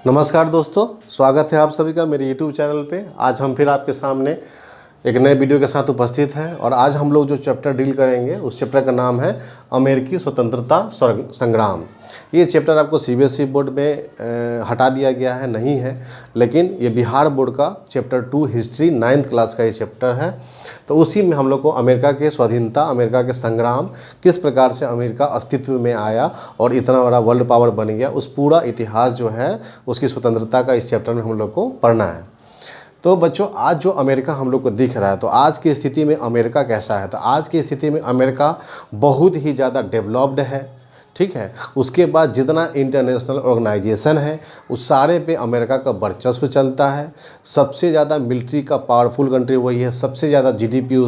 नमस्कार दोस्तों, स्वागत है आप सभी का मेरे YouTube चैनल पे। आज हम फिर आपके सामने एक नए वीडियो के साथ उपस्थित हैं और आज हम लोग जो चैप्टर डील करेंगे उस चैप्टर का नाम है अमेरिकी स्वतंत्रता संग्राम। ये चैप्टर आपको CBSE बोर्ड में हटा दिया गया है, नहीं है, लेकिन ये बिहार बोर्ड का चैप्टर 2 हिस्ट्री 9th क्लास का ये चैप्टर है। तो उसी में हम लोग को अमेरिका के स्वाधीनता, अमेरिका के संग्राम, किस प्रकार से अमेरिका अस्तित्व में आया और इतना बड़ा वर्ल्ड पावर बन गया, उस पूरा इतिहास जो है उसकी स्वतंत्रता का इस चैप्टर में हम लोग को पढ़ना है। तो बच्चों, आज जो अमेरिका हम लोग को दिख रहा है, तो आज की स्थिति में अमेरिका कैसा है? तो आज की स्थिति में अमेरिका बहुत ही ज़्यादा डेवलप्ड है, ठीक है। उसके बाद जितना इंटरनेशनल ऑर्गेनाइजेशन है उस सारे पे अमेरिका का वर्चस्व चलता है। सबसे ज़्यादा मिलिट्री का पावरफुल कंट्री वही है, सबसे ज़्यादा GDP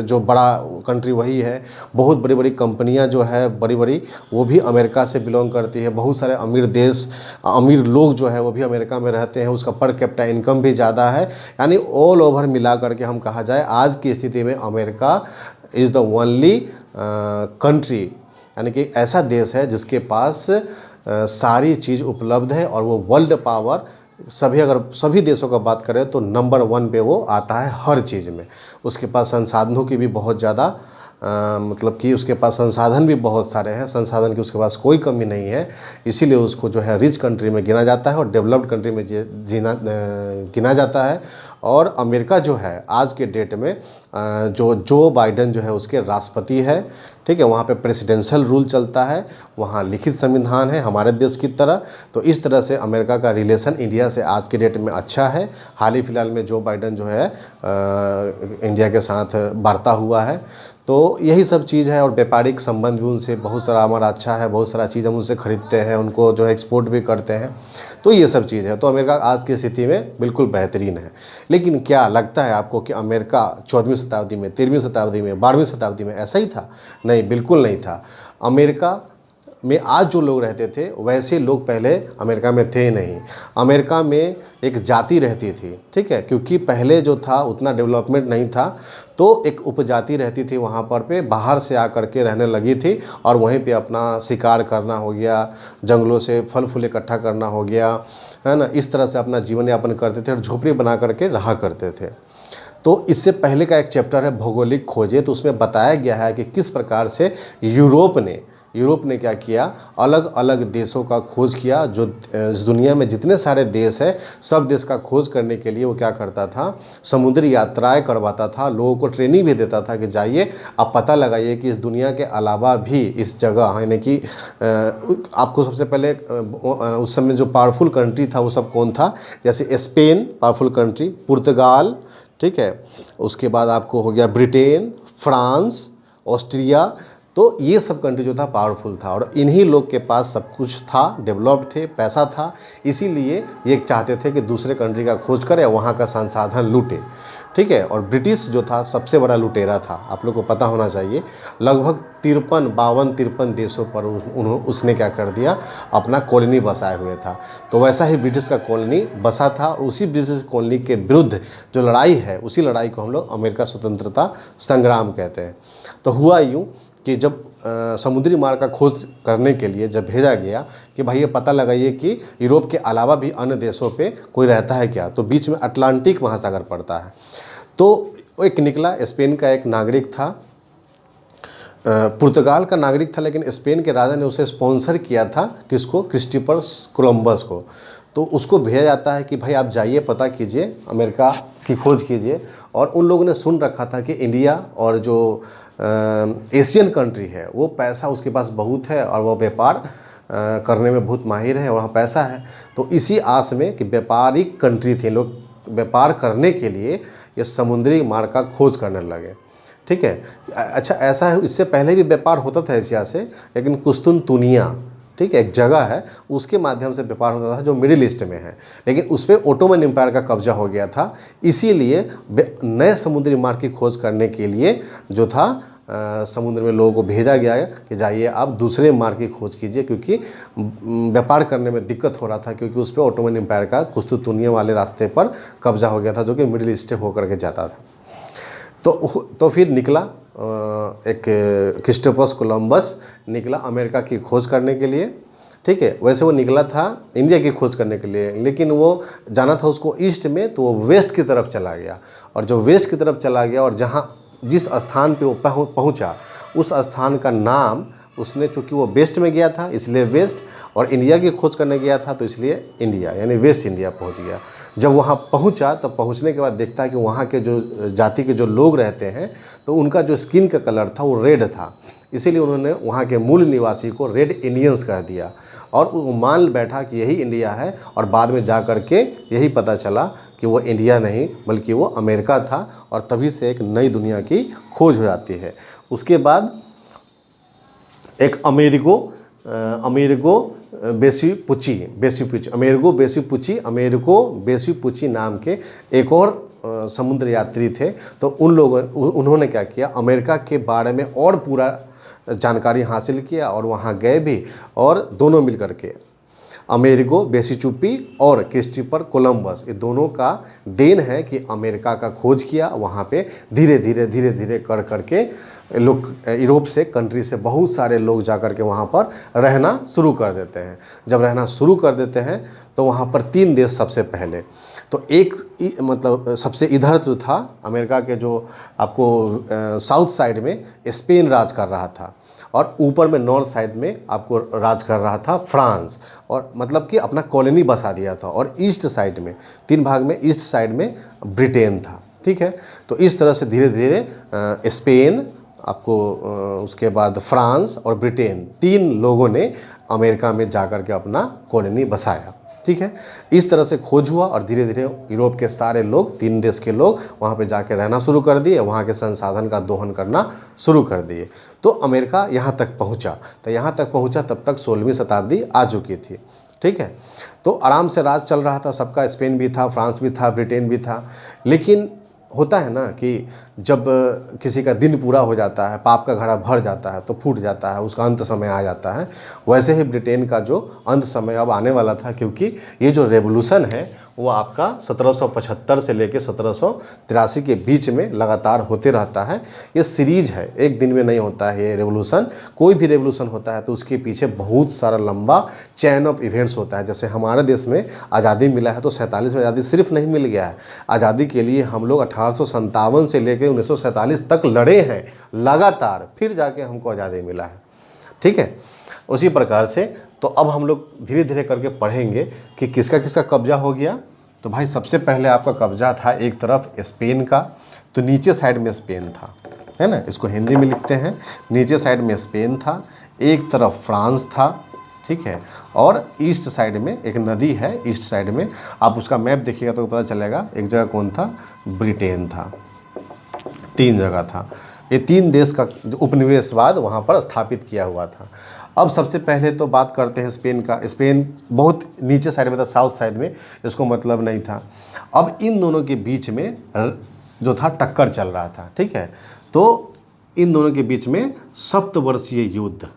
जो बड़ा कंट्री वही है। बहुत बड़ी बड़ी कंपनियां जो है बड़ी बड़ी, वो भी अमेरिका से बिलोंग करती है। बहुत सारे अमीर देश, अमीर लोग जो है वो भी अमेरिका में रहते हैं। उसका पर कैपिटा इनकम भी ज़्यादा है। यानी ऑल ओवर मिला करके हम कहा जाए आज की स्थिति में America is the only country, यानी कि ऐसा देश है जिसके पास सारी चीज़ उपलब्ध है और वो वर्ल्ड पावर अगर सभी देशों का बात करें तो नंबर 1 पे वो आता है हर चीज़ में। उसके पास संसाधनों की भी बहुत ज़्यादा मतलब कि उसके पास संसाधन भी बहुत सारे हैं, संसाधन की उसके पास कोई कमी नहीं है। इसीलिए उसको जो है रिच कंट्री में गिना जाता है और डेवलप्ड कंट्री में गिना जाता है। और अमेरिका जो है आज के डेट में जो बाइडेन जो है उसके राष्ट्रपति है, ठीक है। वहाँ पे प्रेसिडेंशियल रूल चलता है, वहाँ लिखित संविधान है हमारे देश की तरह। तो इस तरह से अमेरिका का रिलेशन इंडिया से आज के डेट में अच्छा है। हाल ही फिलहाल में जो बाइडेन जो है इंडिया के साथ वार्ता हुआ है, तो यही सब चीज़ है। और व्यापारिक संबंध भी उनसे बहुत सारा हमारा अच्छा है, बहुत सारा चीज़ हम उनसे ख़रीदते हैं, उनको जो है एक्सपोर्ट भी करते हैं। तो ये सब चीज़ है। तो अमेरिका आज की स्थिति में बिल्कुल बेहतरीन है। लेकिन क्या लगता है आपको कि अमेरिका 14वीं शताब्दी में, 13वीं शताब्दी में, 12वीं शताब्दी में ऐसा ही था? नहीं, बिल्कुल नहीं था। अमेरिका में आज जो लोग रहते थे वैसे लोग पहले अमेरिका में थे ही नहीं। अमेरिका में एक जाति रहती थी, ठीक है, क्योंकि पहले जो था उतना डेवलपमेंट नहीं था। तो एक उपजाति रहती थी वहाँ पर पे, बाहर से आकर के रहने लगी थी और वहीं पे अपना शिकार करना हो गया, जंगलों से फल फूल इकट्ठा करना हो गया, है ना। इस तरह से अपना जीवन यापन करते थे और झोपड़ी बना करके रहा करते थे। तो इससे पहले का एक चैप्टर है भौगोलिक खोजें, तो उसमें बताया गया है कि किस प्रकार से यूरोप ने क्या किया, अलग अलग देशों का खोज किया। जो इस दुनिया में जितने सारे देश हैं सब देश का खोज करने के लिए वो क्या करता था, समुद्री यात्राएं करवाता था, लोगों को ट्रेनिंग भी देता था कि जाइए आप पता लगाइए कि इस दुनिया के अलावा भी इस जगह, यानी कि आपको सबसे पहले उस समय जो पावरफुल कंट्री था वो सब कौन था, जैसे स्पेन पावरफुल कंट्री, पुर्तगाल, ठीक है, उसके बाद आपको हो गया ब्रिटेन, फ्रांस, ऑस्ट्रिया। तो ये सब कंट्री जो था पावरफुल था और इन्हीं लोग के पास सब कुछ था, डेवलप्ड थे, पैसा था। इसीलिए ये चाहते थे कि दूसरे कंट्री का खोज करें, वहाँ का संसाधन लूटे, ठीक है। और ब्रिटिश जो था सबसे बड़ा लुटेरा था, आप लोग को पता होना चाहिए। लगभग 53 देशों पर उसने क्या कर दिया, अपना कॉलोनी बसाए हुए था। तो वैसा ही ब्रिटिश का कॉलोनी बसा था और उसी ब्रिटिश कॉलोनी के विरुद्ध जो लड़ाई है उसी लड़ाई को हम लोग अमेरिका स्वतंत्रता संग्राम कहते हैं। तो हुआ यूँ कि जब समुद्री मार्ग का खोज करने के लिए जब भेजा गया कि भाई ये पता लगाइए कि यूरोप के अलावा भी अन्य देशों पे कोई रहता है क्या, तो बीच में अटलांटिक महासागर पड़ता है। तो एक निकला, स्पेन का एक नागरिक था, पुर्तगाल का नागरिक था, लेकिन स्पेन के राजा ने उसे स्पॉन्सर किया था, किसको, क्रिस्टोफर कोलंबस को। तो उसको भेजा जाता है कि भाई आप जाइए, पता कीजिए, अमेरिका की खोज कीजिए। और उन लोगों ने सुन रखा था कि इंडिया और जो एशियन कंट्री है वो पैसा उसके पास बहुत है और वो व्यापार करने में बहुत माहिर है, वहाँ पैसा है। तो इसी आस में कि व्यापारिक कंट्री थे, लोग व्यापार करने के लिए ये समुद्री मार्ग का खोज करने लगे, ठीक है। अच्छा, ऐसा है, इससे पहले भी व्यापार होता था एशिया से, लेकिन कुस्तुनतुनिया, ठीक है, एक जगह है, उसके माध्यम से व्यापार होता था जो मिडिल ईस्ट में है, लेकिन उस पर ओटोमन एम्पायर का कब्जा हो गया था। इसीलिए नए समुद्री मार्ग की खोज करने के लिए जो था समुद्र में लोगों को भेजा गया है कि जाइए आप दूसरे मार्ग की खोज कीजिए, क्योंकि व्यापार करने में दिक्कत हो रहा था, क्योंकि उस पर ओटोमन एम्पायर का कुस्तुनतुनिया वाले रास्ते पर कब्जा हो गया था जो कि मिडिल ईस्ट होकर के जाता था। तो फिर निकला एक क्रिस्टोफर कोलंबस निकला अमेरिका की खोज करने के लिए। ठीक है। वैसे वो निकला था इंडिया की खोज करने के लिए, लेकिन वो जाना था उसको ईस्ट में, तो वो वेस्ट की तरफ चला गया। और जो वेस्ट की तरफ चला गया और जिस स्थान पे वो पहुंचा, उस स्थान का नाम उसने, चूँकि वो वेस्ट में गया था इसलिए वेस्ट, और इंडिया की खोज करने गया था तो इसलिए इंडिया, यानी वेस्ट इंडिया पहुंच गया। जब वहाँ पहुंचा तो पहुंचने के बाद देखता है कि वहाँ के जो जाति के जो लोग रहते हैं तो उनका जो स्किन का कलर था वो रेड था, इसीलिए उन्होंने वहाँ के मूल निवासी को रेड इंडियंस कह दिया और वो मान बैठा कि यही इंडिया है। और बाद में जा कर के यही पता चला कि वो इंडिया नहीं बल्कि वो अमेरिका था, और तभी से एक नई दुनिया की खोज हो जाती है। उसके बाद एक अमेरिगो वेसुपुची नाम के एक और समुद्र यात्री थे। तो उन्होंने क्या किया, अमेरिका के बारे में और पूरा जानकारी हासिल किया और वहाँ गए भी, और दोनों मिलकर के अमेरिगो वेसुपुची और क्रिस्टोफर कोलंबस, ये दोनों का देन है कि अमेरिका का खोज किया। वहाँ पे धीरे धीरे कर करके लोग यूरोप से, कंट्री से बहुत सारे लोग जा कर के वहाँ पर रहना शुरू कर देते हैं। जब रहना शुरू कर देते हैं तो वहाँ पर 3 देश सबसे पहले, तो एक मतलब सबसे इधर जो था अमेरिका के, जो आपको साउथ साइड में स्पेन राज कर रहा था, और ऊपर में नॉर्थ साइड में आपको राज कर रहा था फ्रांस, और मतलब कि अपना कॉलोनी बसा दिया था। और ईस्ट साइड में 3 भाग में, ईस्ट साइड में ब्रिटेन था, ठीक है। तो इस तरह से धीरे धीरे स्पेन, आपको उसके बाद फ्रांस और ब्रिटेन, 3 लोगों ने अमेरिका में जाकर के अपना कॉलोनी बसाया, ठीक है। इस तरह से खोज हुआ और धीरे धीरे यूरोप के सारे लोग, 3 देश के लोग वहाँ पे जाके रहना शुरू कर दिए, वहाँ के संसाधन का दोहन करना शुरू कर दिए। तो अमेरिका यहाँ तक पहुँचा। तो यहाँ तक पहुँचा तब तक 16वीं शताब्दी आ चुकी थी, ठीक है। तो आराम से राज चल रहा था सबका, स्पेन भी था, फ्रांस भी था, ब्रिटेन भी था। लेकिन होता है ना कि जब किसी का दिन पूरा हो जाता है, पाप का घड़ा भर जाता है तो फूट जाता है, उसका अंत समय आ जाता है। वैसे ही ब्रिटेन का जो अंत समय अब आने वाला था, क्योंकि ये जो रेवोल्यूशन है वो आपका 1775 से लेकर 1783 के बीच में लगातार होते रहता है। ये सीरीज है, एक दिन में नहीं होता है ये रेवोल्यूशन। कोई भी रेवोल्यूशन होता है तो उसके पीछे बहुत सारा लंबा चैन ऑफ इवेंट्स होता है। जैसे हमारे देश में आज़ादी मिला है तो 47 में आज़ादी सिर्फ नहीं मिल गया है, आज़ादी के लिए हम लोग 1857 से लेकर 1947 तक लड़े हैं लगातार, फिर जाके हमको आज़ादी मिला है, ठीक है। उसी प्रकार से तो अब हम लोग धीरे धीरे करके पढ़ेंगे कि किसका किसका कब्जा हो गया। तो भाई सबसे पहले आपका कब्जा था एक तरफ स्पेन का, तो नीचे साइड में स्पेन था, है ना, इसको हिंदी में लिखते हैं, नीचे साइड में स्पेन था, एक तरफ फ्रांस था, ठीक है, और ईस्ट साइड में एक नदी है, ईस्ट साइड में आप उसका मैप देखिएगा तो पता चलेगा एक जगह कौन था, ब्रिटेन था। 3 जगह था। ये 3 देश का जो उपनिवेशवाद वहाँ पर स्थापित किया हुआ था। अब सबसे पहले तो बात करते हैं स्पेन का। स्पेन बहुत नीचे साइड में था, साउथ साइड में, इसको मतलब नहीं था। अब इन दोनों के बीच में जो था टक्कर चल रहा था, ठीक है। तो इन दोनों के बीच में सप्तवर्षीय युद्ध,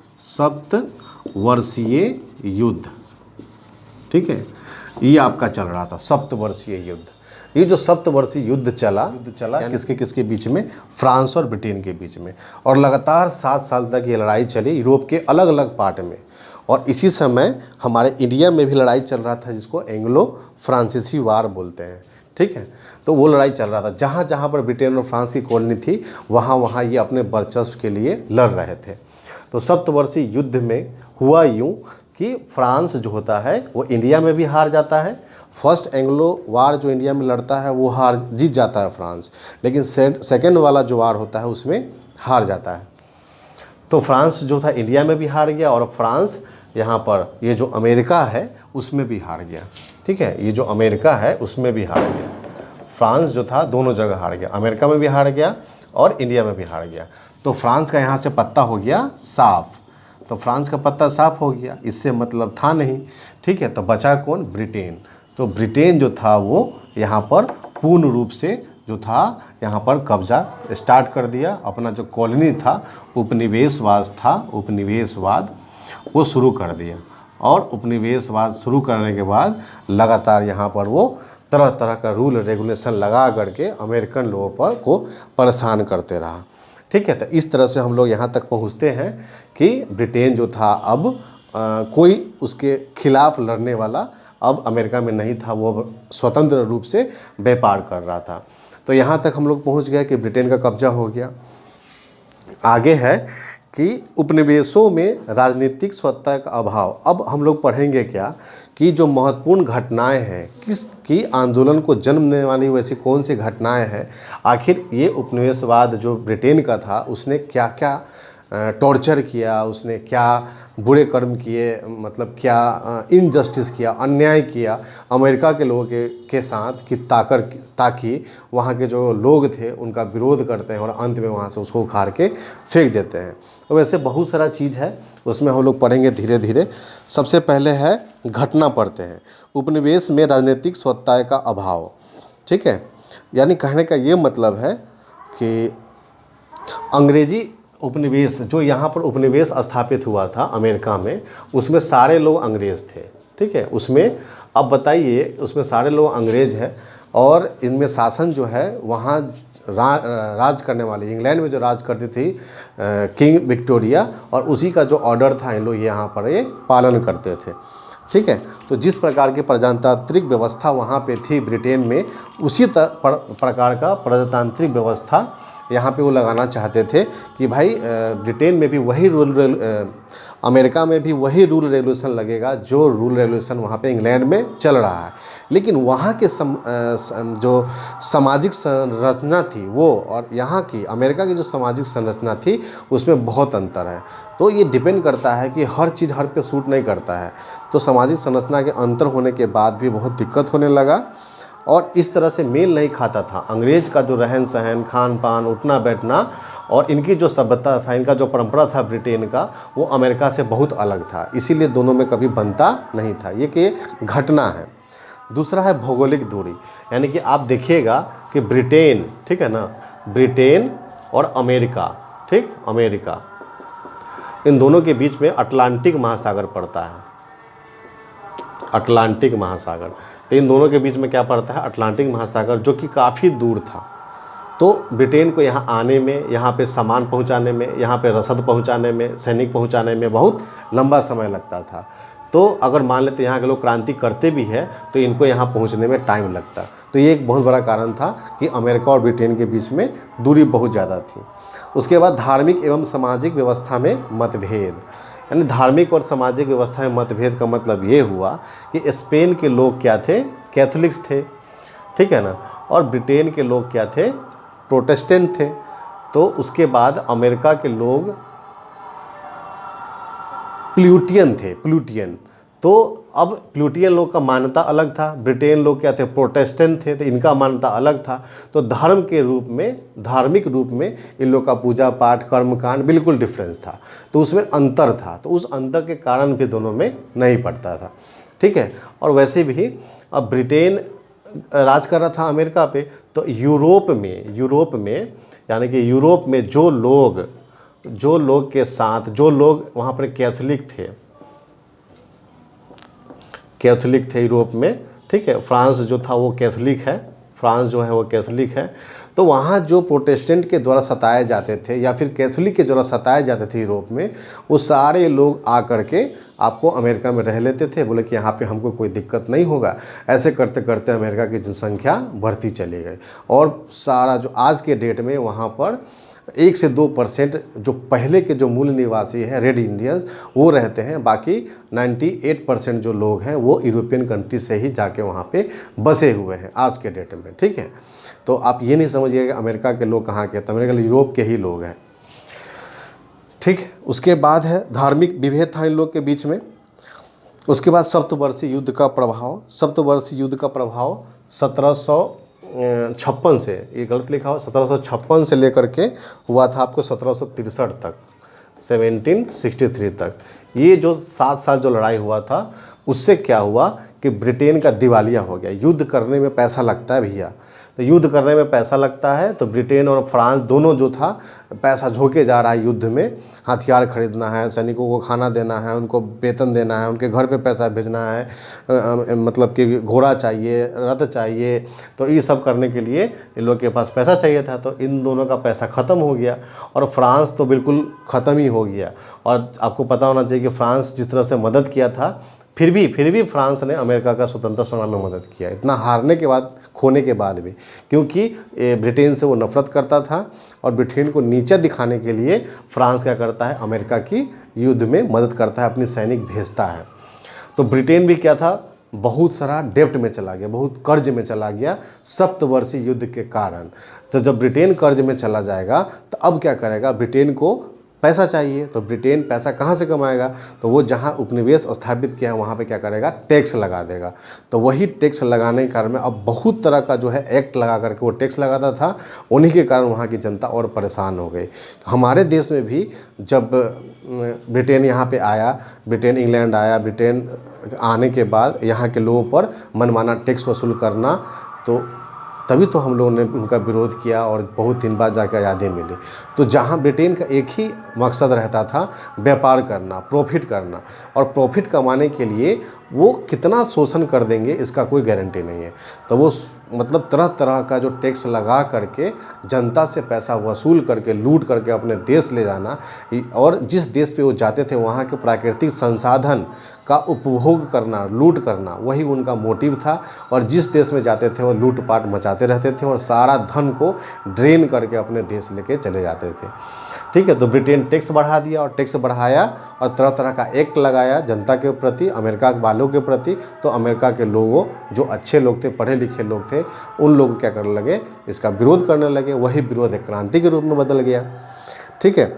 ठीक है, ये आपका चल रहा था सप्तवर्षीय युद्ध। ये जो सप्तवर्षीय युद्ध चला किसके किसके बीच में, फ्रांस और ब्रिटेन के बीच में, और लगातार 7 साल तक ये लड़ाई चली यूरोप के अलग अलग पार्ट में। और इसी समय हमारे इंडिया में भी लड़ाई चल रहा था जिसको एंग्लो फ्रांसीसी वार बोलते हैं, ठीक है। तो वो लड़ाई चल रहा था, जहाँ जहाँ पर ब्रिटेन और फ्रांस की कॉलोनी थी वहाँ वहाँ ये अपने वर्चस्व के लिए लड़ रहे थे। तो सप्तवर्षीय युद्ध में हुआ यूँ कि फ्रांस जो होता है वो इंडिया में भी हार जाता है। फर्स्ट एंग्लो वार जो इंडिया में लड़ता है वो जीत जाता है फ्रांस, लेकिन सेकेंड वाला जो वार होता है उसमें हार जाता है। तो फ्रांस जो था इंडिया में भी हार गया, और फ्रांस यहाँ पर ये जो अमेरिका है उसमें भी हार गया, ठीक है। ये जो अमेरिका है उसमें भी हार गया। फ्रांस जो था दोनों जगह हार गया, अमेरिका में भी हार गया और इंडिया में भी हार गया। तो फ्रांस का यहाँ से पत्ता हो गया साफ, तो फ्रांस का पत्ता साफ हो गया, इससे मतलब था नहीं, ठीक है। तो बचा कौन, ब्रिटेन। तो ब्रिटेन जो था वो यहाँ पर पूर्ण रूप से जो था यहाँ पर कब्जा स्टार्ट कर दिया। अपना जो कॉलोनी था, उपनिवेशवाद वो शुरू कर दिया, और उपनिवेशवाद शुरू करने के बाद लगातार यहाँ पर वो तरह तरह का रूल रेगुलेशन लगा करके अमेरिकन लोगों को परेशान करते रहा, ठीक है। तो इस तरह से हम लोग यहाँ तक पहुँचते हैं कि ब्रिटेन जो था अब कोई उसके खिलाफ लड़ने वाला अब अमेरिका में नहीं था, वो अब स्वतंत्र रूप से व्यापार कर रहा था। तो यहाँ तक हम लोग पहुँच गए कि ब्रिटेन का कब्जा हो गया। आगे है कि उपनिवेशों में राजनीतिक स्वतंत्रता का अभाव। अब हम लोग पढ़ेंगे क्या कि जो महत्वपूर्ण घटनाएं हैं, किसकी आंदोलन को जन्म देने वाली वैसी कौन सी घटनाएं हैं, आखिर ये उपनिवेशवाद जो ब्रिटेन का था उसने क्या क्या टॉर्चर किया, उसने क्या बुरे कर्म किए, मतलब क्या इनजस्टिस किया, अन्याय किया अमेरिका के लोगों के साथ कि ताकि वहाँ के जो लोग थे उनका विरोध करते हैं और अंत में वहाँ से उसको उखाड़ के फेंक देते हैं। तो वैसे बहुत सारा चीज़ है, उसमें हम लोग पढ़ेंगे धीरे धीरे। सबसे पहले है घटना पढ़ते हैं, उपनिवेश में राजनीतिक स्वतंत्रता का अभाव। ठीक है, यानी कहने का ये मतलब है कि अंग्रेजी उपनिवेश जो यहाँ पर उपनिवेश स्थापित हुआ था अमेरिका में, उसमें सारे लोग अंग्रेज़ थे। ठीक है, उसमें अब बताइए, उसमें सारे लोग अंग्रेज़ हैं और इनमें शासन जो है वहाँ राज करने वाली, इंग्लैंड में जो राज करती थी किंग विक्टोरिया, और उसी का जो ऑर्डर था इन लोग यहाँ पर ये पालन करते थे। ठीक है, तो जिस प्रकार की प्रजातांत्रिक व्यवस्था वहाँ पे थी ब्रिटेन में, उसी प्रकार का प्रजातांत्रिक व्यवस्था यहाँ पे वो लगाना चाहते थे कि भाई ब्रिटेन में भी वही अमेरिका में भी वही रूल रेगुलेशन लगेगा जो रूल रेगुलेशन वहाँ पे इंग्लैंड में चल रहा है। लेकिन वहाँ के जो सामाजिक संरचना थी वो और यहाँ की अमेरिका की जो सामाजिक संरचना थी उसमें बहुत अंतर है। तो ये डिपेंड करता है कि हर चीज़ हर पे सूट नहीं करता है। तो सामाजिक संरचना के अंतर होने के बाद भी बहुत दिक्कत होने लगा और इस तरह से मेल नहीं खाता था अंग्रेज़ का जो रहन सहन, खान पान, उठना बैठना और इनकी जो सभ्यता था, इनका जो परंपरा था ब्रिटेन का, वो अमेरिका से बहुत अलग था। इसीलिए दोनों में कभी बनता नहीं था। ये कि घटना है। दूसरा है भौगोलिक दूरी, यानी कि आप देखिएगा कि ब्रिटेन, ठीक है ना, ब्रिटेन और अमेरिका, ठीक, अमेरिका, इन दोनों के बीच में अटलांटिक महासागर पड़ता है। अटलांटिक महासागर, तो इन दोनों के बीच में क्या पड़ता है, अटलांटिक महासागर, जो कि काफ़ी दूर था। तो ब्रिटेन को यहाँ आने में, यहाँ पे सामान पहुँचाने में, यहाँ पे रसद पहुँचाने में, सैनिक पहुँचाने में बहुत लंबा समय लगता था। तो अगर मान लेते यहाँ के लोग क्रांति करते भी है तो इनको यहाँ पहुँचने में टाइम लगता। तो ये एक बहुत बड़ा कारण था कि अमेरिका और ब्रिटेन के बीच में दूरी बहुत ज़्यादा थी। उसके बाद धार्मिक एवं सामाजिक व्यवस्था में मतभेद, यानी धार्मिक और सामाजिक व्यवस्था में मतभेद का मतलब ये हुआ कि स्पेन के लोग क्या थे, कैथोलिक्स थे, ठीक है ना, और ब्रिटेन के लोग क्या थे, प्रोटेस्टेंट थे। तो उसके बाद अमेरिका के लोग प्लूटियन थे, प्लूटियन। तो अब प्लूटियन लोग का मान्यता अलग था, ब्रिटेन लोग क्या थे, प्रोटेस्टेंट थे, तो इनका मान्यता अलग था। तो धर्म के रूप में, धार्मिक रूप में इन लोग का पूजा पाठ, कर्मकांड बिल्कुल डिफरेंस था। तो उसमें अंतर था, तो उस अंतर के कारण भी दोनों में नहीं पड़ता था। ठीक है, और वैसे भी अब ब्रिटेन राज कर रहा था अमेरिका पे, तो यूरोप में यानी कि यूरोप में जो लोग के साथ, जो लोग वहाँ पर कैथोलिक थे यूरोप में, ठीक है, फ्रांस जो था वो कैथोलिक है, फ्रांस जो है वो कैथोलिक है। तो वहाँ जो प्रोटेस्टेंट के द्वारा सताए जाते थे या फिर कैथोलिक के द्वारा सताए जाते थे यूरोप में, वो सारे लोग आकर के आपको अमेरिका में रह लेते थे, बोले कि यहाँ पे हमको कोई दिक्कत नहीं होगा। ऐसे करते करते अमेरिका की जनसंख्या बढ़ती चली गई और सारा जो आज के डेट में वहाँ पर 1 से 2% जो पहले के जो मूल निवासी हैं, रेड इंडियंस, वो रहते हैं। बाकी 98% जो लोग हैं वो यूरोपियन कंट्री से ही जाके वहाँ पे बसे हुए हैं आज के डेट में। ठीक है, तो आप ये नहीं समझिएगा कि अमेरिका के लोग कहाँ के, तो अमेरिका के यूरोप के ही लोग हैं। ठीक है, उसके बाद है धार्मिक विभेद था इन लोग के बीच में। उसके बाद सप्तवर्षीय युद्ध का प्रभाव, सप्तवर्षीय युद्ध का प्रभाव 1756 से, ये गलत लिखा हो, 1756 से लेकर के हुआ था आपको 1763 तक, 1763 तक। ये जो 7 साल जो लड़ाई हुआ था, उससे क्या हुआ कि ब्रिटेन का दिवालिया हो गया। युद्ध करने में पैसा लगता है भैया, तो युद्ध करने में पैसा लगता है, तो ब्रिटेन और फ्रांस दोनों जो था पैसा झोंके जा रहा है युद्ध में। हथियार खरीदना है, सैनिकों को खाना देना है, उनको वेतन देना है, उनके घर पे पैसा भेजना है, मतलब कि घोड़ा चाहिए, रथ चाहिए, तो ये सब करने के लिए इन लोग के पास पैसा चाहिए था। तो इन दोनों का पैसा ख़त्म हो गया और फ्रांस तो बिल्कुल ख़त्म ही हो गया। और आपको पता होना चाहिए कि फ्रांस जिस तरह से मदद किया था, फिर भी फ्रांस ने अमेरिका का स्वतंत्रता संग्राम में मदद किया, इतना हारने के बाद, खोने के बाद भी, क्योंकि ब्रिटेन से वो नफरत करता था और ब्रिटेन को नीचा दिखाने के लिए फ्रांस क्या करता है, अमेरिका की युद्ध में मदद करता है, अपनी सैनिक भेजता है। तो ब्रिटेन भी क्या था, बहुत सारा डेब्ट में चला गया, बहुत कर्ज में चला गया सप्तवर्षीय युद्ध के कारण। तो जब ब्रिटेन कर्ज में चला जाएगा तो अब क्या करेगा, ब्रिटेन को पैसा चाहिए, तो ब्रिटेन पैसा कहाँ से कमाएगा, तो वो जहाँ उपनिवेश स्थापित किया है वहाँ पे क्या करेगा, टैक्स लगा देगा। तो वही टैक्स लगाने के कारण में अब बहुत तरह का जो है एक्ट लगा करके वो टैक्स लगाता था, उन्हीं के कारण वहाँ की जनता और परेशान हो गई। हमारे देश में भी जब ब्रिटेन यहाँ पे आया, ब्रिटेन इंग्लैंड आया, ब्रिटेन आने के बाद यहाँ के लोगों पर मनमाना टैक्स वसूल करना, तो तभी तो हम लोगों ने उनका विरोध किया और बहुत दिन बाद जाकर आज़ादी मिली। तो जहाँ ब्रिटेन का एक ही मकसद रहता था, व्यापार करना, प्रॉफिट करना, और प्रॉफिट कमाने के लिए वो कितना शोषण कर देंगे इसका कोई गारंटी नहीं है। तो वो मतलब तरह तरह का जो टैक्स लगा करके जनता से पैसा वसूल करके लूट करके अपने देश ले जाना, और जिस देश पे वो जाते थे वहाँ के प्राकृतिक संसाधन का उपभोग करना, लूट करना, वही उनका मोटिव था। और जिस देश में जाते थे वो लूटपाट मचाते रहते थे और सारा धन को ड्रेन करके अपने देश लेके चले जाते थे। ठीक है, तो ब्रिटेन टैक्स बढ़ा दिया, और टैक्स बढ़ाया और तरह तरह का एक्ट लगाया जनता के प्रति, अमेरिका वालों के प्रति। तो अमेरिका के लोगों, जो अच्छे लोग थे, पढ़े लिखे लोग थे, उन लोग क्या करने लगे, इसका विरोध करने लगे। वही विरोध एक क्रांति के रूप में बदल गया। ठीक है,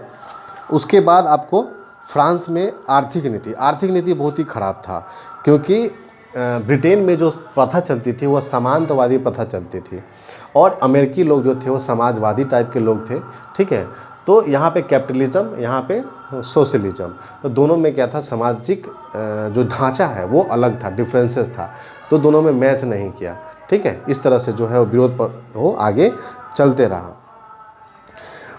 उसके बाद आपको फ्रांस में आर्थिक नीति बहुत ही ख़राब था, क्योंकि ब्रिटेन में जो प्रथा चलती थी वह सामंतवादी प्रथा चलती थी, और अमेरिकी लोग जो थे वो समाजवादी टाइप के लोग थे। ठीक है, तो यहाँ पे कैपिटलिज्म, यहाँ पे सोशलिज्म, तो दोनों में क्या था, सामाजिक जो ढांचा है वो अलग था, डिफरेंसेस था, तो दोनों में मैच नहीं किया। ठीक है, इस तरह से जो है वो विरोध पर वो आगे चलते रहा।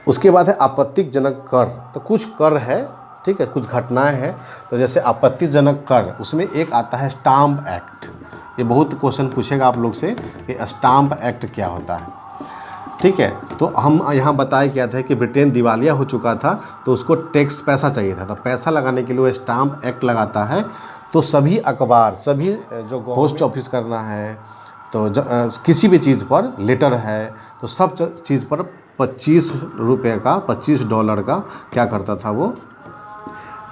उसके बाद है आपत्तिजनक कर। तो कुछ कर है, ठीक है, कुछ घटनाएं हैं। तो जैसे आपत्तिजनक कर, उसमें एक आता है स्टाम्प एक्ट। ये बहुत क्वेश्चन पूछेगा आप लोग से कि स्टाम्प एक्ट क्या होता है। ठीक है, तो हम यहाँ बताया क्या था कि ब्रिटेन दिवालिया हो चुका था, तो उसको टैक्स पैसा चाहिए था, तो पैसा लगाने के लिए वो स्टाम्प एक्ट लगाता है। तो सभी अखबार, सभी जो पोस्ट ऑफिस करना है, तो किसी भी चीज़ पर लेटर है, तो सब चीज़ पर 25 रुपये का, $25 का क्या करता था वो,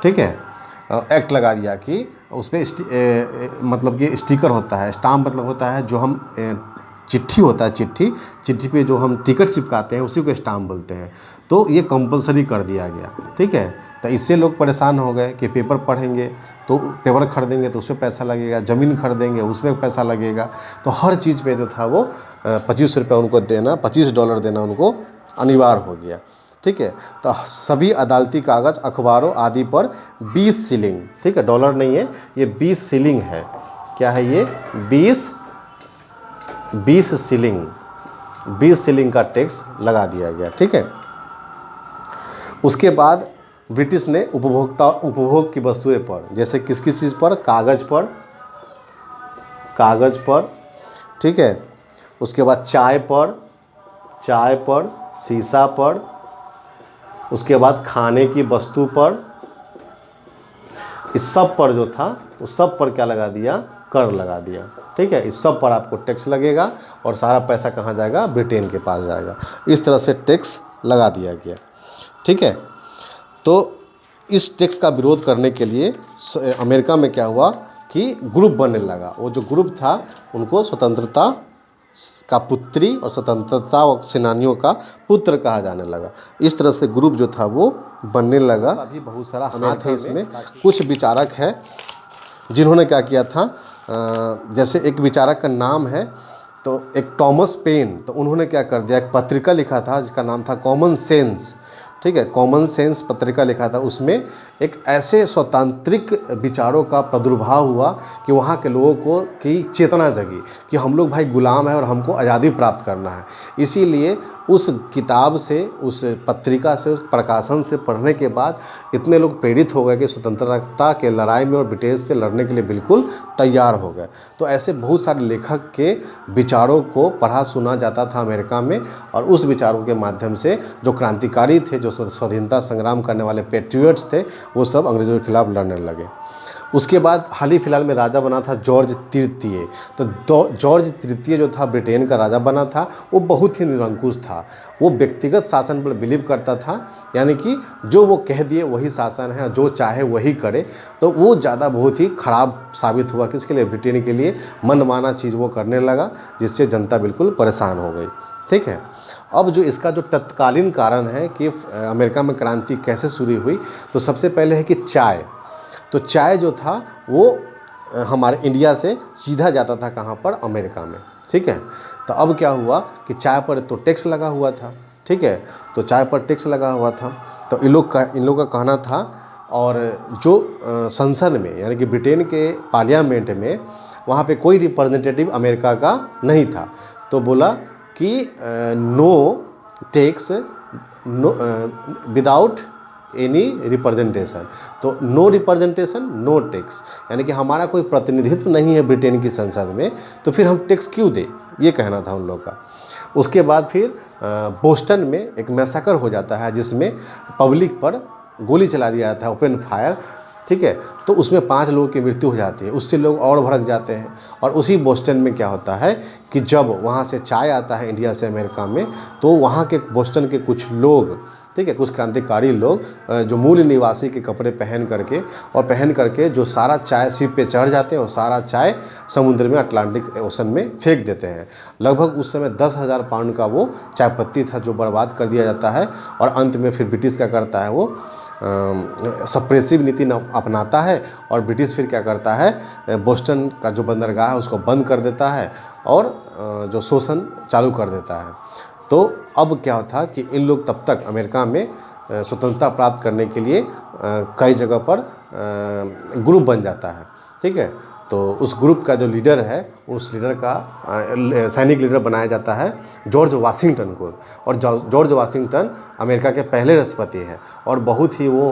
ठीक है, एक्ट लगा दिया कि उस पर मतलब कि स्टिकर होता है, स्टाम्प मतलब होता है जो हम चिट्ठी होता है, चिट्ठी पे जो हम टिकट चिपकाते हैं उसी को स्टाम्प बोलते हैं। तो ये कंपलसरी कर दिया गया। ठीक है, तो इससे लोग परेशान हो गए कि पेपर पढ़ेंगे तो पेपर खरीदेंगे तो उसमें पैसा लगेगा, ज़मीन खरीदेंगे उसमें पैसा लगेगा, तो हर चीज़ पे जो था वो 25 रुपये उनको देना, $25 देना उनको अनिवार्य हो गया। ठीक है, तो सभी अदालती कागज़, अखबारों आदि पर 20 शिलिंग, ठीक है, डॉलर नहीं है, ये 20 शिलिंग है। क्या है ये? 20 शिलिंग का टैक्स लगा दिया गया। ठीक है, उसके बाद ब्रिटिश ने उपभोग की वस्तुएं पर, जैसे किस किस चीज़ पर, कागज़ पर, ठीक है, उसके बाद चाय पर, शीशा पर, उसके बाद खाने की वस्तु पर, इस सब पर जो था उस सब पर क्या लगा दिया, कर लगा दिया। ठीक है, इस सब पर आपको टैक्स लगेगा और सारा पैसा कहाँ जाएगा, ब्रिटेन के पास जाएगा। इस तरह से टैक्स लगा दिया गया। ठीक है, तो इस टैक्स का विरोध करने के लिए अमेरिका में क्या हुआ कि ग्रुप बनने लगा। वो जो ग्रुप था उनको स्वतंत्रता का पुत्री और स्वतंत्रता सेनानियों का पुत्र कहा जाने लगा। इस तरह से ग्रुप जो था वो बनने लगा। अभी बहुत सारा हाथ है इसमें। कुछ विचारक है जिन्होंने क्या किया था, जैसे एक विचारक का नाम है तो एक टॉमस पेन, तो उन्होंने क्या कर दिया, एक पत्रिका लिखा था जिसका नाम था कॉमन सेंस। ठीक है, कॉमन सेंस पत्रिका लिखा था, उसमें एक ऐसे स्वतांत्रिक विचारों का प्रादुर्भाव हुआ कि वहाँ के लोगों को की चेतना जगी कि हम लोग भाई गुलाम हैं और हमको आज़ादी प्राप्त करना है। इसीलिए उस किताब से, उस पत्रिका से, उस प्रकाशन से पढ़ने के बाद इतने लोग प्रेरित हो गए कि स्वतंत्रता के लड़ाई में और ब्रिटिश से लड़ने के लिए बिल्कुल तैयार हो गए। तो ऐसे बहुत सारे लेखक के विचारों को पढ़ा सुना जाता था अमेरिका में, और उस विचारों के माध्यम से जो क्रांतिकारी थे, जो स्वाधीनता संग्राम करने वाले पेट्रियट्स थे, वो सब अंग्रेज़ों के खिलाफ लड़ने लगे। उसके बाद हाल ही फिलहाल में राजा बना था जॉर्ज तृतीय। तो जॉर्ज तृतीय जो था ब्रिटेन का राजा बना था, वो बहुत ही निरंकुश था। वो व्यक्तिगत शासन पर बिलीव करता था, यानी कि जो वो कह दिए वही शासन है, जो चाहे वही करे। तो वो ज़्यादा बहुत ही ख़राब साबित हुआ किसके लिए, ब्रिटेन के लिए। मनमाना चीज़ वो करने लगा, जिससे जनता बिल्कुल परेशान हो गई। ठीक है, अब जो इसका जो तत्कालीन कारण है कि अमेरिका में क्रांति कैसे शुरू हुई, तो सबसे पहले है कि चाय। तो चाय जो था वो हमारे इंडिया से सीधा जाता था कहाँ पर, अमेरिका में। ठीक है, तो अब क्या हुआ कि चाय पर तो टैक्स लगा हुआ था। ठीक है, तो चाय पर टैक्स लगा हुआ था, तो इन लोग का कहना था, और जो संसद में यानी कि ब्रिटेन के पार्लियामेंट में वहाँ पे कोई रिप्रेजेंटेटिव अमेरिका का नहीं था, तो बोला कि no tax without any representation. तो नो रिप्रेजेंटेशन नो टैक्स, यानी कि हमारा कोई प्रतिनिधित्व नहीं है ब्रिटेन की संसद में, तो फिर हम टैक्स क्यों दें, ये कहना था उन लोग का। उसके बाद फिर बोस्टन में एक मैसाकर हो जाता है, जिसमें पब्लिक पर गोली चला दिया जाता है, ओपन फायर। ठीक है, तो उसमें 5 लोगों की मृत्यु हो जाती है। उससे लोग और भड़क जाते हैं। और उसी बोस्टन में क्या होता है कि जब वहाँ से चाय आता है इंडिया से अमेरिका में, तो वहाँ के बोस्टन के कुछ लोग, ठीक है, कुछ क्रांतिकारी लोग जो मूल निवासी के कपड़े पहन करके जो सारा चाय शिप पे चढ़ जाते हैं और सारा चाय समुद्र में, अटलांटिक ओशन में फेंक देते हैं। लगभग उस समय 10,000 पाउंड का वो चाय पत्ती था जो बर्बाद कर दिया जाता है। और अंत में फिर ब्रिटिश क्या करता है, वो सप्रेसिव नीति अपनाता है, और ब्रिटिश फिर क्या करता है, बोस्टन का जो बंदरगाह है उसको बंद कर देता है और जो शोषण चालू कर देता है। तो अब क्या था कि इन लोग तब तक अमेरिका में स्वतंत्रता प्राप्त करने के लिए कई जगह पर ग्रुप बन जाता है। ठीक है, तो उस ग्रुप का जो लीडर है, उस लीडर का सैनिक लीडर बनाया जाता है जॉर्ज वाशिंगटन को। और जॉर्ज वाशिंगटन अमेरिका के पहले राष्ट्रपति हैं, और बहुत ही वो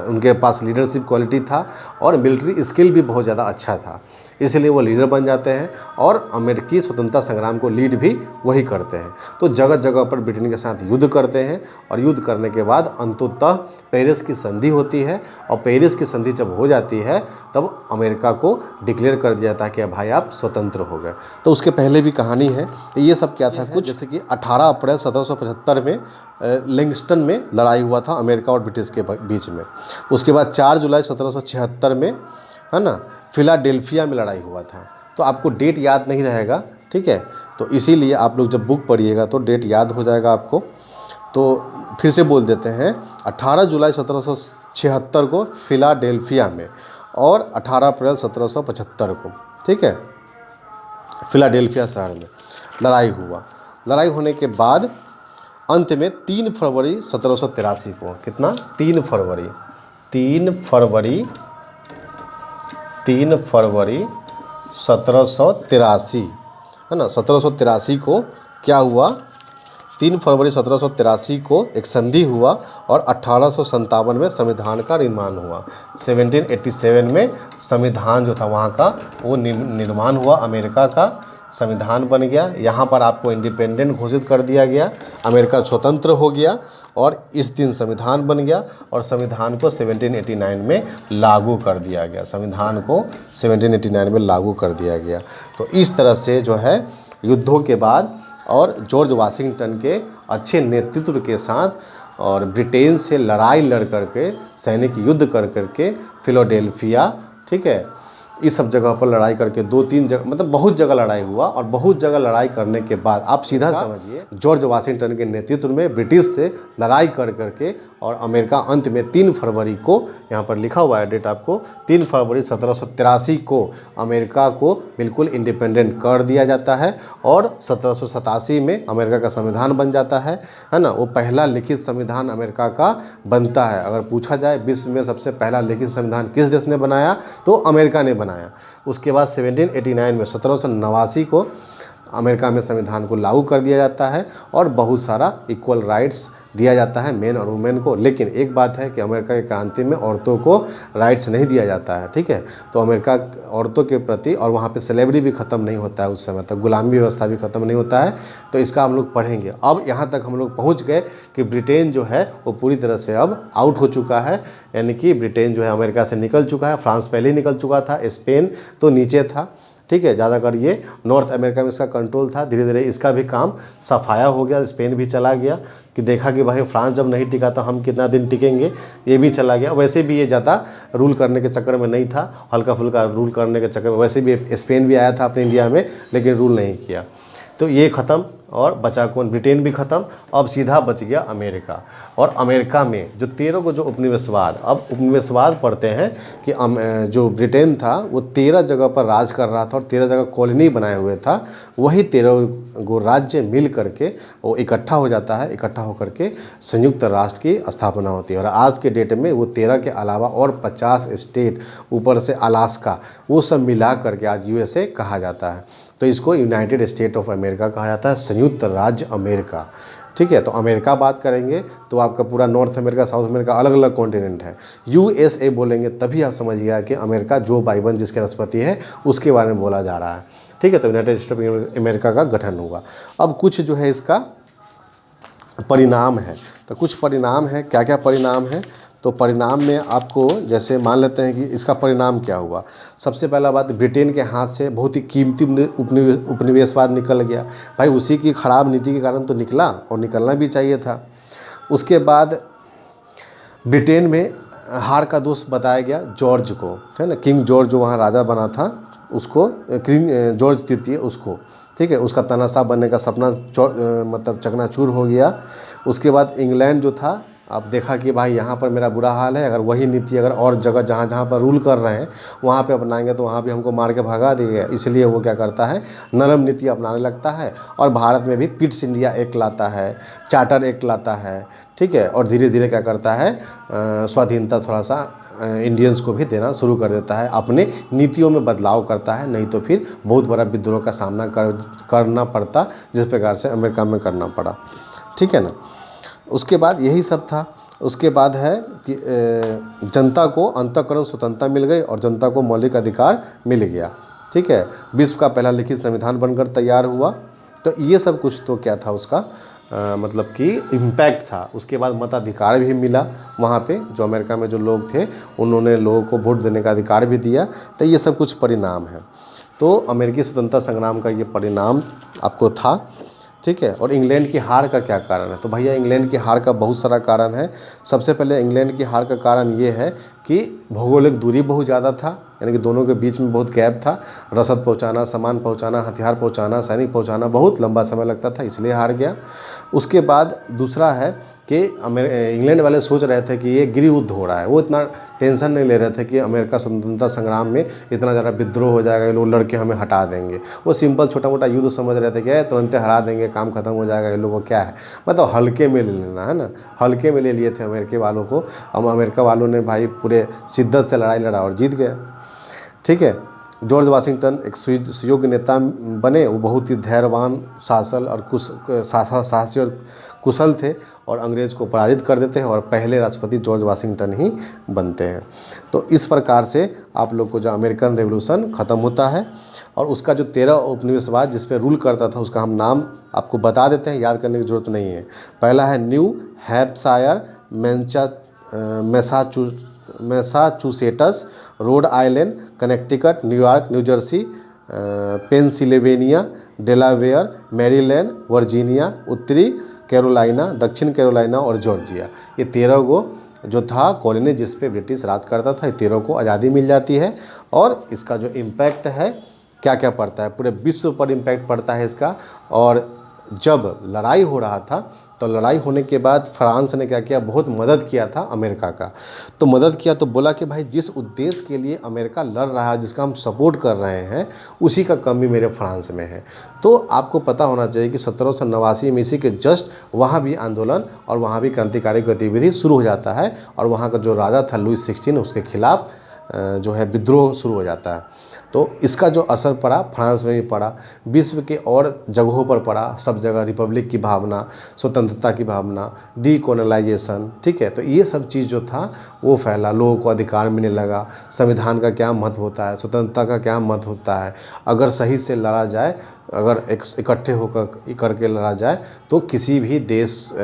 उनके पास लीडरशिप क्वालिटी था और मिलिट्री स्किल भी बहुत ज़्यादा अच्छा था, इसलिए वो लीडर बन जाते हैं और अमेरिकी स्वतंत्रता संग्राम को लीड भी वही करते हैं। तो जगह जगह पर ब्रिटेन के साथ युद्ध करते हैं, और युद्ध करने के बाद अंततः पेरिस की संधि होती है। और पेरिस की संधि जब हो जाती है, तब अमेरिका को डिक्लेयर कर दिया जाता है कि भाई आप स्वतंत्र हो गए। तो उसके पहले भी कहानी है। ये सब क्या था कुछ, जैसे कि 18 अप्रैल 1775 में लिंगस्टन में लड़ाई हुआ था अमेरिका और ब्रिटिश के बीच में। उसके बाद 4 जुलाई 1776 में, है ना, फिलाडेल्फिया में लड़ाई हुआ था। तो आपको डेट याद नहीं रहेगा, ठीक है, तो इसीलिए आप लोग जब बुक पढ़िएगा तो डेट याद हो जाएगा आपको। तो फिर से बोल देते हैं, 18 जुलाई 1776 को फिलाडेल्फिया में, और 18 अप्रैल 1775 को, ठीक है, फिलाडेल्फिया शहर में लड़ाई हुआ। लड़ाई होने के बाद अंत में 3 फरवरी 1783 को, कितना, 3 फरवरी 1783, है ना, 1783 को क्या हुआ, 3 फरवरी 1783 को एक संधि हुआ, और 1857 में संविधान का निर्माण हुआ। 1787 में संविधान जो था वहाँ का वो निर्माण हुआ, अमेरिका का संविधान बन गया। यहाँ पर आपको इंडिपेंडेंट घोषित कर दिया गया, अमेरिका स्वतंत्र हो गया, और इस दिन संविधान बन गया। और संविधान को 1789 में लागू कर दिया गया, संविधान को 1789 में लागू कर दिया गया। तो इस तरह से जो है युद्धों के बाद और जॉर्ज वाशिंगटन के अच्छे नेतृत्व के साथ और ब्रिटेन से लड़ाई लड़ करके, सैनिक युद्ध कर करके फिलाडेल्फिया, ठीक है, इस सब जगह पर लड़ाई करके 2-3 जगह मतलब बहुत जगह लड़ाई हुआ और बहुत जगह लड़ाई करने के बाद आप सीधा समझिए जॉर्ज वाशिंगटन के नेतृत्व में ब्रिटिश से लड़ाई कर करके और अमेरिका अंत में 3 फरवरी को, यहाँ पर लिखा हुआ है डेट आपको, 3 फरवरी 1783 को अमेरिका को बिल्कुल इंडिपेंडेंट कर दिया जाता है और 1787 में अमेरिका का संविधान बन जाता है ना। वो पहला लिखित संविधान अमेरिका का बनता है। अगर पूछा जाए विश्व में सबसे पहला लिखित संविधान किस देश ने बनाया तो अमेरिका ने बनाया। उसके बाद 1789 में 1789 को अमेरिका में संविधान को लागू कर दिया जाता है और बहुत सारा इक्वल राइट्स दिया जाता है मेन और वुमेन को। लेकिन एक बात है कि अमेरिका की क्रांति में औरतों को राइट्स नहीं दिया जाता है, ठीक है। तो अमेरिका औरतों के प्रति, और वहाँ पे स्लेवरी भी ख़त्म नहीं होता है उस समय तक, गुलामी व्यवस्था भी ख़त्म नहीं होता है। तो इसका हम लोग पढ़ेंगे। अब यहाँ तक हम लोग पहुँच गए कि ब्रिटेन जो है वो पूरी तरह से अब आउट हो चुका है, यानी कि ब्रिटेन जो है अमेरिका से निकल चुका है। फ्रांस पहले ही निकल चुका था, स्पेन तो नीचे था, ठीक है। ज़्यादातर ये नॉर्थ अमेरिका में इसका कंट्रोल था। धीरे धीरे इसका भी काम सफाया हो गया, स्पेन भी चला गया कि देखा कि भाई फ्रांस जब नहीं टिका तो हम कितना दिन टिकेंगे, ये भी चला गया। वैसे भी ये ज़्यादा रूल करने के चक्कर में नहीं था, हल्का फुल्का रूल करने के चक्कर में। वैसे भी स्पेन भी आया था अपने इंडिया में लेकिन रूल नहीं किया। तो ये ख़त्म और बचा कौन? ब्रिटेन भी ख़त्म। अब सीधा बच गया अमेरिका। और अमेरिका में जो 13 को जो उपनिवेशवाद, अब उपनिवेशवाद पढ़ते हैं कि जो ब्रिटेन था वो 13 जगह पर राज कर रहा था और 13 जगह कॉलोनी बनाए हुए था। वही 13 गो राज्य मिल करके वो इकट्ठा हो जाता है। इकट्ठा होकर के संयुक्त राष्ट्र की स्थापना होती है। और आज के डेट में वो 13 के अलावा और 50 स्टेट, ऊपर से अलास्का, वो सब मिला करके आज USA कहा जाता है। तो इसको यूनाइटेड स्टेट ऑफ अमेरिका कहा जाता है, संयुक्त राज्य अमेरिका, ठीक है। तो अमेरिका बात करेंगे तो आपका पूरा नॉर्थ अमेरिका, साउथ अमेरिका अलग अलग कॉन्टिनेंट है। USA बोलेंगे तभी आप समझिएगा कि अमेरिका जो बाइडेन जिसके राष्ट्रपति है उसके बारे में बोला जा रहा है, ठीक है। तो यूनाइटेड स्टेट ऑफ अमेरिका का गठन हुआ। अब कुछ जो है इसका परिणाम है, तो कुछ परिणाम है। क्या क्या परिणाम है? तो परिणाम में आपको जैसे मान लेते हैं कि इसका परिणाम क्या हुआ। सबसे पहला बात, ब्रिटेन के हाथ से बहुत ही कीमती उपनिवेशवाद निकल गया। भाई उसी की खराब नीति के कारण तो निकला और निकलना भी चाहिए था। उसके बाद ब्रिटेन में हार का दोष बताया गया जॉर्ज को, है ना। किंग जॉर्ज जो वहाँ राजा बना था उसको, किंग जॉर्ज तृतीय उसको, ठीक है। उसका तानाशाह बनने का सपना मतलब चकनाचूर हो गया। उसके बाद इंग्लैंड जो था, आप देखा कि भाई यहाँ पर मेरा बुरा हाल है, अगर वही नीति अगर और जगह जहाँ जहाँ पर रूल कर रहे हैं वहाँ पे अपनाएंगे तो वहाँ भी हमको मार के भगा देंगे। इसलिए वो क्या करता है, नरम नीति अपनाने लगता है। और भारत में भी पिट्स इंडिया एक्ट लाता है, चार्टर एक्ट लाता है, ठीक है। और धीरे धीरे क्या करता है, स्वाधीनता थोड़ा सा इंडियंस को भी देना शुरू कर देता है, अपने नीतियों में बदलाव करता है। नहीं तो फिर बहुत बड़ा विद्रोह का सामना करना पड़ता, जिस प्रकार से अमेरिका में करना पड़ा, ठीक है ना। उसके बाद यही सब था। उसके बाद है कि जनता को अंतःकरण स्वतंत्रता मिल गई और जनता को मौलिक अधिकार मिल गया, ठीक है। विश्व का पहला लिखित संविधान बनकर तैयार हुआ। तो ये सब कुछ तो क्या था उसका मतलब कि इम्पैक्ट था। उसके बाद मताधिकार भी मिला वहाँ पे, जो अमेरिका में जो लोग थे उन्होंने लोगों को वोट देने का अधिकार भी दिया। तो ये सब कुछ परिणाम है। तो अमेरिकी स्वतंत्रता संग्राम का ये परिणाम आपको था, ठीक है। और इंग्लैंड की हार का क्या कारण है? तो भैया इंग्लैंड की हार का बहुत सारा कारण है। सबसे पहले इंग्लैंड की हार का कारण ये है कि भौगोलिक दूरी बहुत ज़्यादा था, यानी कि दोनों के बीच में बहुत गैप था। रसद पहुंचाना, सामान पहुंचाना, हथियार पहुंचाना, सैनिक पहुंचाना बहुत लंबा समय लगता था, इसलिए हार गया। उसके बाद दूसरा है कि इंग्लैंड वाले सोच रहे थे कि ये गृह युद्ध हो रहा है। वो इतना टेंशन नहीं ले रहे थे कि अमेरिका स्वतंत्रता संग्राम में इतना ज़्यादा विद्रोह हो जाएगा, ये लोग लड़के हमें हटा देंगे। वो सिंपल छोटा मोटा युद्ध समझ रहे थे कि तुरंत हरा देंगे, काम खत्म हो जाएगा, ये लोगों को क्या है, मतलब हल्के में ले लेना है ना। हल्के में ले लिए थे अमेरिका वालों को। अब अमेरिका वालों ने भाई पूरे शिद्दत से लड़ाई लड़ा और जीत गए, ठीक है। जॉर्ज वाशिंगटन एक सुयोग्य नेता बने। वो बहुत ही धैर्यवान, साहसी और कुशल थे और अंग्रेज़ को पराजित कर देते हैं और पहले राष्ट्रपति जॉर्ज वाशिंगटन ही बनते हैं। तो इस प्रकार से आप लोग को जो अमेरिकन रेवोल्यूशन ख़त्म होता है और उसका जो 13 उपनिवेशवाद जिस पे रूल करता था उसका हम नाम आपको बता देते हैं, याद करने की ज़रूरत नहीं है। पहला है new Hampshire, Massachusetts, Rhode Island, Connecticut, New York, new Jersey, Pennsylvania, Delaware, Maryland, Virginia, उत्तरी कैरोलिना, दक्षिण कैरोलिना और जॉर्जिया। ये 13 गो जो था कॉलोनी जिस पे ब्रिटिश राज करता था, 13 को आज़ादी मिल जाती है। और इसका जो इम्पैक्ट है क्या क्या पड़ता है, पूरे विश्व पर इम्पैक्ट पड़ता है इसका। और जब लड़ाई हो रहा था तो लड़ाई होने के बाद फ्रांस ने क्या किया, बहुत मदद किया था अमेरिका का। तो मदद किया तो बोला कि भाई जिस उद्देश्य के लिए अमेरिका लड़ रहा है, जिसका हम सपोर्ट कर रहे हैं, उसी का कमी मेरे फ्रांस में है। तो आपको पता होना चाहिए कि 1789 में इसी के जस्ट वहाँ भी आंदोलन और वहाँ भी क्रांतिकारी गतिविधि शुरू हो जाता है। और वहाँ का जो राजा था लुई 16, उसके खिलाफ जो है विद्रोह शुरू हो जाता है। तो इसका जो असर पड़ा फ्रांस में भी पड़ा, विश्व के और जगहों पर पड़ा। सब जगह रिपब्लिक की भावना, स्वतंत्रता की भावना, डीकोलोनाइजेशन, ठीक है। तो ये सब चीज़ जो था वो फैला, लोगों को अधिकार मिलने लगा, संविधान का क्या महत्व होता है, स्वतंत्रता का क्या महत्व होता है। अगर सही से लड़ा जाए, अगर इकट्ठे होकर करके लड़ा जाए तो किसी भी देश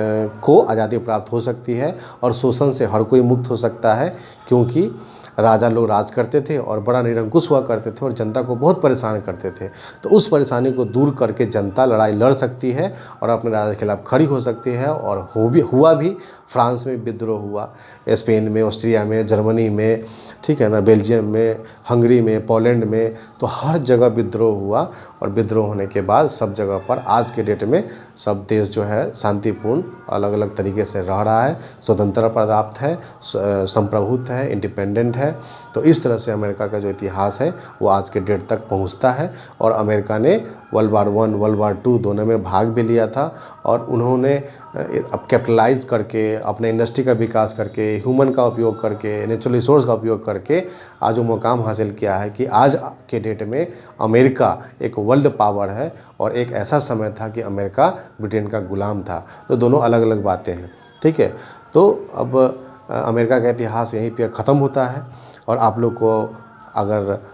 को आज़ादी प्राप्त हो सकती है और शोषण से हर कोई मुक्त हो सकता है। क्योंकि राजा लोग राज करते थे और बड़ा निरंकुश हुआ करते थे और जनता को बहुत परेशान करते थे। तो उस परेशानी को दूर करके जनता लड़ाई लड़ सकती है और अपने राजा के खिलाफ खड़ी हो सकती है। और हुआ भी। फ्रांस में विद्रोह हुआ, स्पेन में, ऑस्ट्रिया में, जर्मनी में, ठीक है ना, बेल्जियम में, हंगरी में, पोलैंड में, तो हर जगह विद्रोह हुआ। और विद्रोह होने के बाद सब जगह पर आज के डेट में सब देश जो है शांतिपूर्ण अलग अलग तरीके से रह रहा है, स्वतंत्रता प्राप्त है, संप्रभुत्व है, इंडिपेंडेंट है। तो इस तरह से अमेरिका का जो इतिहास है वो आज के डेट तक पहुंचता है। और अमेरिका ने वर्ल्ड वार 1, वर्ल्ड वार 2 दोनों में भाग भी लिया था। और उन्होंने अब कैपिटलाइज करके, अपने इंडस्ट्री का विकास करके, ह्यूमन का उपयोग करके, नेचुरल रिसोर्स का उपयोग करके आज वो मुकाम हासिल किया है कि आज के डेट में अमेरिका एक वर्ल्ड पावर है। और एक ऐसा समय था कि अमेरिका ब्रिटेन का गुलाम था। तो दोनों अलग अलग बातें हैं, ठीक है। तो अब अमेरिका का इतिहास यहीं पे ख़त्म होता है। और आप लोग को अगर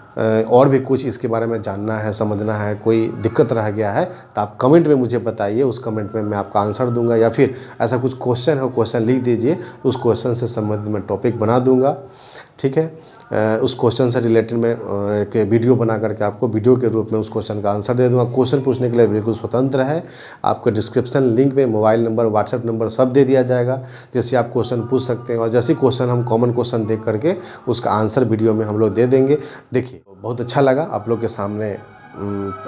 और भी कुछ इसके बारे में जानना है, समझना है, कोई दिक्कत रह गया है तो आप कमेंट में मुझे बताइए। उस कमेंट में मैं आपका आंसर दूंगा। या फिर ऐसा कुछ क्वेश्चन है, क्वेश्चन लिख दीजिए, उस क्वेश्चन से संबंधित मैं टॉपिक बना दूंगा, ठीक है। उस क्वेश्चन से रिलेटेड मैं एक वीडियो बना करके आपको वीडियो के रूप में उस क्वेश्चन का आंसर दे दूंगा। क्वेश्चन पूछने के लिए बिल्कुल स्वतंत्र है। आपको डिस्क्रिप्शन लिंक में मोबाइल नंबर, व्हाट्सएप नंबर सब दे दिया जाएगा, जिससे आप क्वेश्चन पूछ सकते हैं। और जैसे क्वेश्चन हम कॉमन क्वेश्चन देख करके उसका आंसर वीडियो में हम लोग दे देंगे। देखिए, बहुत अच्छा लगा आप लोग के सामने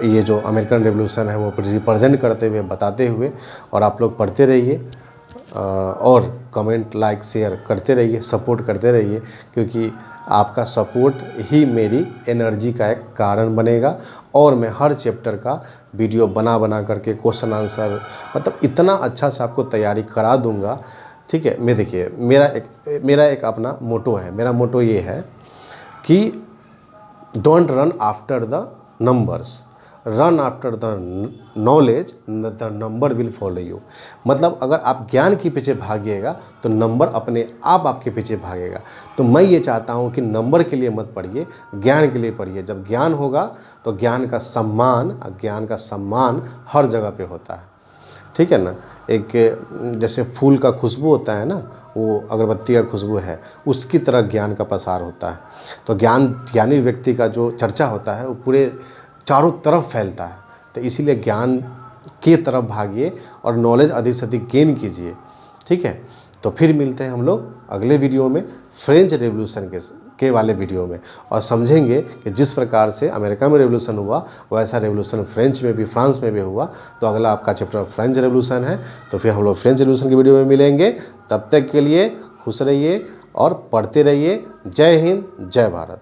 ये जो अमेरिकन रेवोल्यूशन है वो रिप्रेजेंट करते हुए, बताते हुए। और आप लोग पढ़ते रहिए और कमेंट, लाइक, शेयर करते रहिए, सपोर्ट करते रहिए। क्योंकि आपका सपोर्ट ही मेरी एनर्जी का एक कारण बनेगा। और मैं हर चैप्टर का वीडियो बना करके क्वेश्चन आंसर, मतलब इतना अच्छा से आपको तैयारी करा दूंगा, ठीक है। मैं देखिए, मेरा एक अपना मोटो है। मेरा मोटो ये है कि don't run after the numbers, run after the knowledge, the number will follow you. मतलब अगर आप ज्ञान के पीछे भागिएगा तो नंबर अपने आप आपके पीछे भागेगा। तो मैं ये चाहता हूँ कि नंबर के लिए मत पढ़िए, ज्ञान के लिए पढ़िए। जब ज्ञान होगा तो ज्ञान का सम्मान हर जगह पे होता है, ठीक है ना। एक जैसे फूल का खुशबू होता है ना, वो अगरबत्ती का खुशबू है, उसकी तरह ज्ञान का प्रसार होता है। तो ज्ञानी व्यक्ति का जो चर्चा होता है वो पूरे चारों तरफ फैलता है। तो इसीलिए ज्ञान की तरफ भागिए और नॉलेज अधिक से अधिक गेन कीजिए, ठीक है। तो फिर मिलते हैं हम लोग अगले वीडियो में, फ्रेंच रेवोल्यूशन के वाले वीडियो में, और समझेंगे कि जिस प्रकार से अमेरिका में रेवोल्यूशन हुआ वैसा रेवोल्यूशन फ्रेंच में भी, फ्रांस में भी हुआ। तो अगला आपका चैप्टर फ्रेंच रेवोल्यूशन है। तो फिर हम लोग फ्रेंच रेवोल्यूशन की वीडियो में मिलेंगे। तब तक के लिए खुश रहिए और पढ़ते रहिए। जय हिंद, जय भारत।